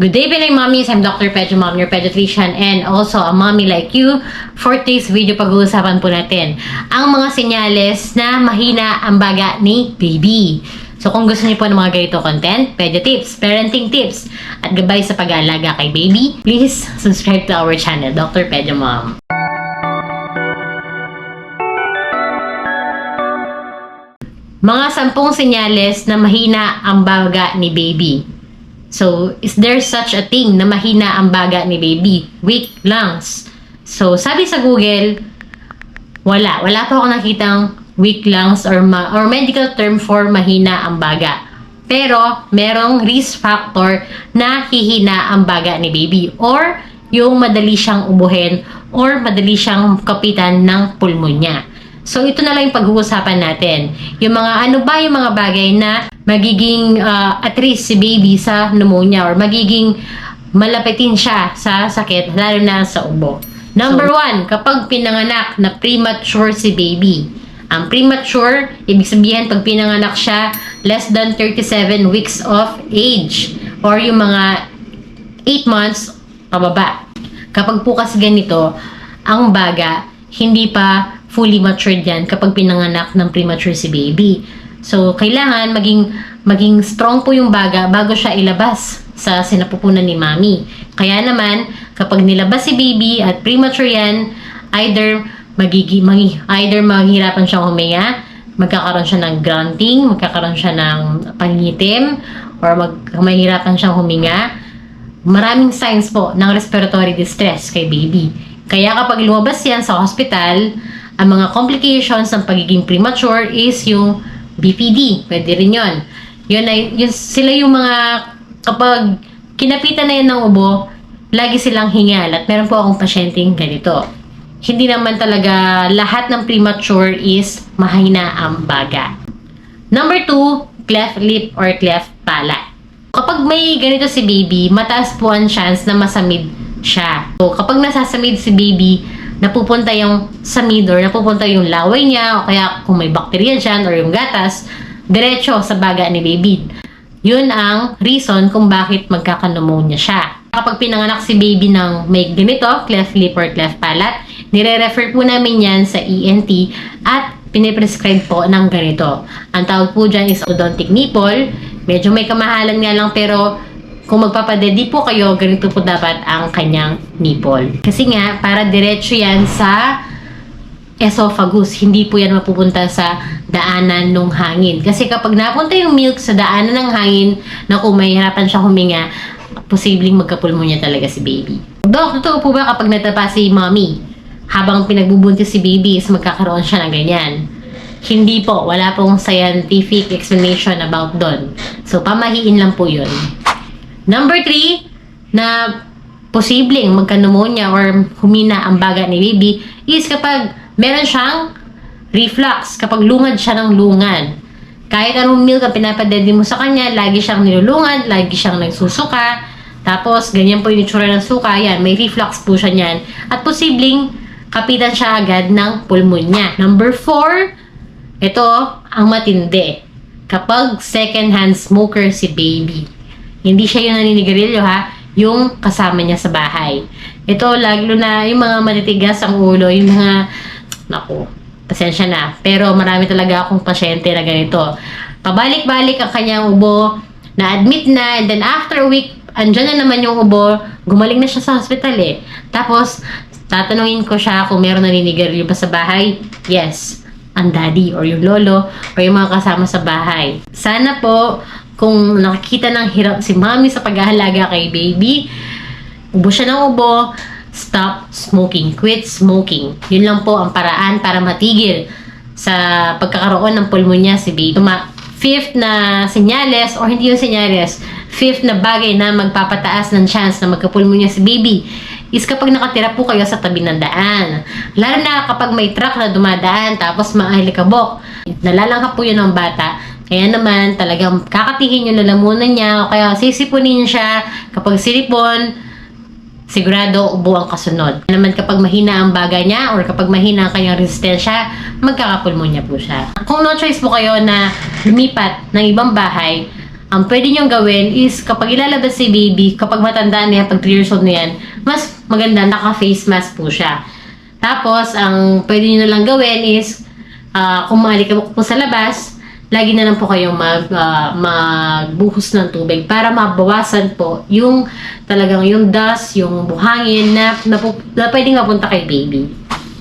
Good evening, mommies. I'm Dr. Pedro Mom, your pediatrician, and also a mommy like you. For today's video, pag-uusapan po natin ang mga senyales na mahina ang baga ni baby. So kung gusto niyo po ng mga ganito content, pedio tips, parenting tips, at gabay sa pag-aalaga kay baby, please subscribe to our channel, Dr. Pedro Mom. Mga 10 senyales na mahina ang baga ni baby. So, is there such a thing na mahina ang baga ni baby? Weak lungs. So, sabi sa Google, wala pa ako nakitang weak lungs or medical term for mahina ang baga. Pero, merong risk factor na hihina ang baga ni baby or yung madali siyang ubuhin or madali siyang kapitan ng pulmonya. So, ito na lang yung pag-uusapan natin. Yung mga, yung mga bagay na magiging at risk si baby sa pneumonia or magiging malapitin siya sa sakit, lalo na sa ubo. Number 1, kapag pinanganak na premature si baby. Ang premature, ibig sabihin, pag pinanganak siya, less than 37 weeks of age or yung mga 8 months pababa. Kapag po kasi ganito, ang baga, hindi pa fully matured yan kapag pinanganak ng premature si baby. So, kailangan maging strong po yung baga bago siya ilabas sa sinapupunan ni mommy. Kaya naman, kapag nilabas si baby at premature yan, either maghihirapan siyang huminga, magkakaroon siya ng grunting, magkakaroon siya ng pangingitim, or mahihirapan siyang huminga. Maraming signs po ng respiratory distress kay baby. Kaya kapag lumabas yan sa hospital, ang mga complications ng pagiging premature is yung BPD. Pwede rin yun. Sila yung mga, kapag kinapitan na yan ng ubo, lagi silang hingal. At meron po akong pasyenteng ganito. Hindi naman talaga lahat ng premature is mahina ang baga. Number 2, cleft lip or cleft palate. Kapag may ganito si baby, mataas po ang chance na masamid siya. So, kapag nasasamid si baby, napupunta yung samid or napupunta yung laway niya o kaya kung may bakterya dyan or yung gatas, diretso sa baga ni baby. Yun ang reason kung bakit magkaka-pneumonia siya. Kapag pinanganak si baby ng may ganito, cleft lip or cleft palate, nire-refer po namin yan sa ENT at piniprescribe po ng ganito. Ang tawag po dyan is orthodontic nipple. Medyo may kamahalan nga lang pero kung magpapadedi po kayo, ganito po dapat ang kanyang nipple. Kasi nga, para diretso yan sa esophagus. Hindi po yan mapupunta sa daanan ng hangin. Kasi kapag napunta yung milk sa daanan ng hangin, naku, mahihirapan siya huminga, posibleng magkapulmonya talaga si baby. Dok, totoo po ba kapag natapa si mommy, habang pinagbubuntis si baby, is magkakaroon siya ng ganyan? Hindi po. Wala pong scientific explanation about doon. So, pamahiin lang po yun. Number 3, na posibleng magka-pneumonia or humina ang baga ni baby is kapag meron siyang reflux, kapag lungad siya ng lungad. Kahit anong milk ang pinapadedi mo sa kanya, lagi siyang nilulungad, lagi siyang nagsusuka, tapos ganyan po yung itsura ng suka, yan, may reflux po siya niyan. At posibleng kapitan siya agad ng pulmonya. Number 4, ito ang matindi. Kapag second-hand smoker si baby. Hindi siya yung naninigarilyo ha, yung kasama niya sa bahay. Ito, lalo na yung mga matitigas ang ulo, yung mga, naku, pasensya na. Pero marami talaga akong pasyente na ganito. Pabalik-balik ang kanyang ubo, na-admit na, and then after a week, andyan na naman yung ubo, gumaling na siya sa hospital eh. Tapos, tatanungin ko siya kung meron naninigarilyo ba sa bahay. Yes, ang daddy or yung lolo or yung mga kasama sa bahay. Sana po, kung nakikita ng hirap si mommy sa pag-ahalaga kay baby, ubo siya ng ubo, stop smoking, quit smoking. Yun lang po ang paraan para matigil sa pagkakaroon ng pulmonya si baby. Fifth na senyales, or hindi yung senyales, fifth na bagay na magpapataas ng chance na magkapulmonya si baby is kapag nakatira po kayo sa tabi ng daan. Lalo na kapag may truck na dumadaan tapos maalikabok. Nalalanghap po yun ng bata. Kaya naman, talagang kakatihin yung lalamunan niya o kaya sisipunin siya. Kapag silipon, sigurado ubo ang kasunod. Naman kapag mahina ang baga niya or kapag mahina ang kanyang resistensya, magkakapulmonya po siya. Kung no choice po kayo na lumipat ng ibang bahay, ang pwede niyong gawin is kapag ilalabas si baby, kapag matanda na yan, pag 3 years old na yan, mas maganda, naka-face mask po siya. Tapos, ang pwede niyo na lang gawin is, kung maalikabok po sa labas, lagi na lang po kayong magbuhos ng tubig para mabawasan po yung talagang yung dust, yung buhangin na pwedeng mapunta kay baby.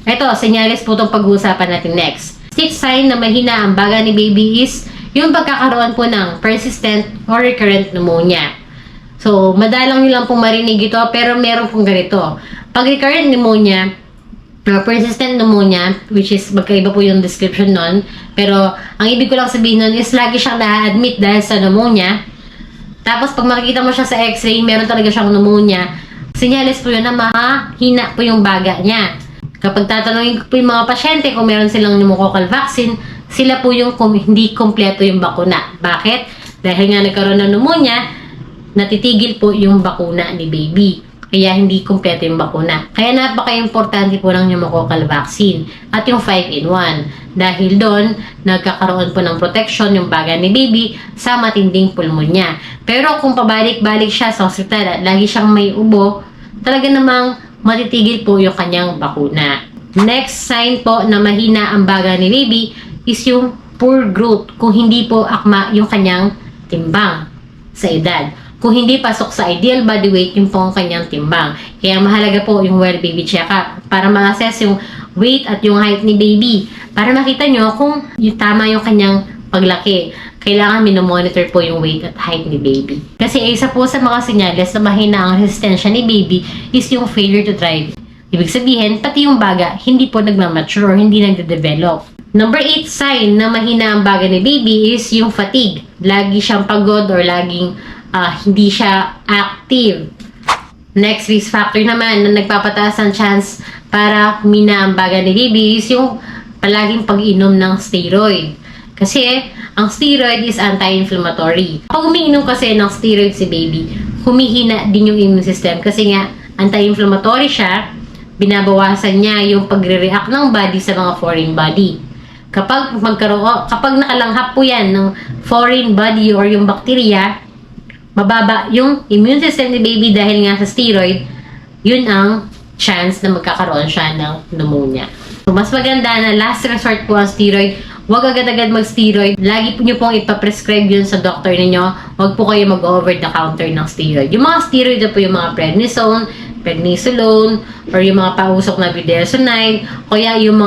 Ito, senyales po itong pag-uusapan natin next. 6 sign na mahina ang baga ni baby is yung pagkakaroon po ng persistent or recurrent pneumonia. So, madalang nyo lang pong marinig ito, pero meron pong ganito. Pag recurrent pneumonia, persistent pneumonia, which is magkaiba po yung description nun, pero ang ibig ko lang sabihin nun is lagi siyang na-admit dahil sa pneumonia. Tapos, pag makikita mo siya sa x-ray, meron talaga siyang pneumonia. Senyales po yun na mahina po yung baga niya. Kapag tatanungin ko po yung mga pasyente kung meron silang pneumococcal vaccine, sila po yung hindi kompleto yung bakuna. Bakit? Dahil nga nagkaroon ng pneumonia, natitigil po yung bakuna ni baby. Kaya hindi kompleto yung bakuna. Kaya napaka-importante po ng pneumococcal vaccine at yung 5-in-1. Dahil doon, nagkakaroon po ng protection yung baga ni baby sa matinding pulmonya. Pero kung pabalik-balik siya sa hospital at lagi siyang may ubo, talaga namang matitigil po yung kanyang bakuna. Next sign po na mahina ang baga ni baby is yung poor growth, kung hindi po akma yung kanyang timbang sa edad. Kung hindi pasok sa ideal body weight yung pong kanyang timbang. Kaya mahalaga po yung well baby check-up para ma-assess yung weight at yung height ni baby. Para makita nyo kung yung tama yung kanyang paglaki. Kailangan minomonitor po yung weight at height ni baby. Kasi isa po sa mga senyales na mahina ang resistensya ni baby is yung failure to thrive. Ibig sabihin, pati yung baga, hindi po nagmamature or hindi nagde-develop. Number 8 sign na mahina ang baga ni baby is yung fatigue. Lagi siyang pagod or laging hindi siya active. Next risk factor naman na nagpapataas ang chance para humina ang baga ni baby is yung palaging pag-inom ng steroid. Kasi ang steroid is anti-inflammatory. Pag umiinom kasi ng steroid si baby, humihina din yung immune system kasi nga anti-inflammatory siya, binabawasan niya yung pagre-react ng body sa mga foreign body. Kapag nakalanghap po yan ng foreign body or yung bacteria, mababa yung immune system ni baby dahil nga sa steroid, yun ang chance na magkakaroon siya ng pneumonia. So, mas maganda na last resort po ang steroid. Huwag agad-agad mag-steroid. Lagi po nyo pong ipaprescribe yun sa doctor ninyo. Huwag po kayo mag-over-the-counter ng steroid. Yung mga steroid na po yung mga prednisone, prednisolone, or yung mga pausok na budesonide, o kaya yung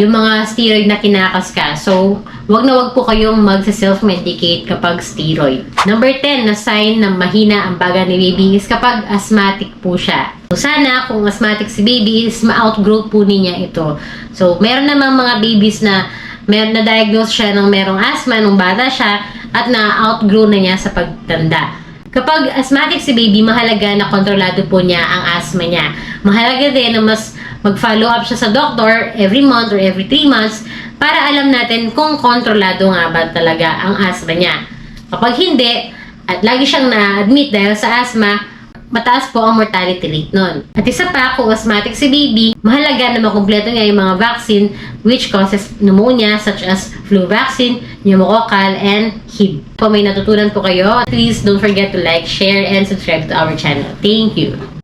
mga steroid na kinakaskas. So, wag po kayong mag-self-medicate kapag steroid. Number 10 na sign na mahina ang baga ni baby is kapag asthmatic po siya. So, sana kung asthmatic si baby is ma-outgrow po niya ito. So, meron namang mga babies na na-diagnose siya ng merong asthma nung bata siya at na-outgrow na niya sa pagtanda. Kapag asthmatic si baby, mahalaga na kontrolado po niya ang asthma niya. Mahalaga din na mas mag-follow up siya sa doctor every month or every 3 months para alam natin kung kontrolado nga ba talaga ang asthma niya. Kapag hindi, at lagi siyang na-admit dahil sa asthma, mataas po ang mortality rate nun. At isa pa, kung asthmatic si baby, mahalaga na makumpleto niya yung mga vaccine which causes pneumonia such as flu vaccine, pneumococcal, and Hib. Kung may natutunan po kayo, please don't forget to like, share, and subscribe to our channel. Thank you!